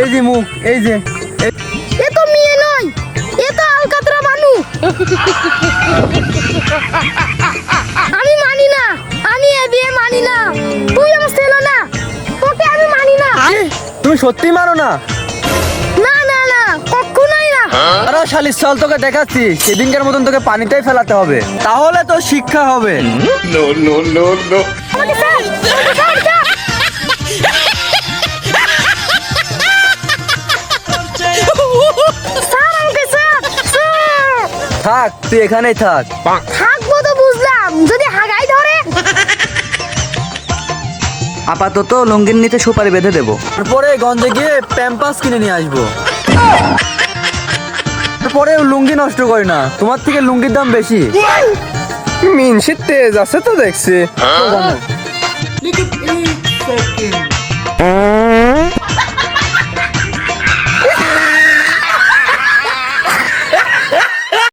এই যে মুখ, এই যে এ তো মেয়ে নয়, এ তো আলকাতরা বানু। আমি মানি না, আমি এ বিয়ে মানি না। তুই আমার ছেলে না, তোকে আমি মানি না। তুমি সত্যি মানো না? না না না, কখনোই না। আরে শালি চল, তোকে দেখাচ্ছি। সেদিনকার মতন তোকে পানিতেই ফেলাতে হবে, তাহলে তো শিক্ষা হবে। আমাকে ছাড়, আমাকে ছাড়, ছাড়। ছাড় আমাকে, ছাড়, ছাড়। থাক, তুই এখানেই থাক। থাকবো তো বুঝলাম, যদি হাগাই ধরে। আপাতত লুঙ্গির নিচে সুপারি বেঁধে দেবো, তারপরে গঞ্জে গিয়ে প্যাম্পাস কিনে নিয়ে আসবো। তারপরে লুঙ্গি নষ্ট করি না, তোমার থেকে লুঙ্গির দাম বেশি। মিনসি তেজ আছে তো দেখছি।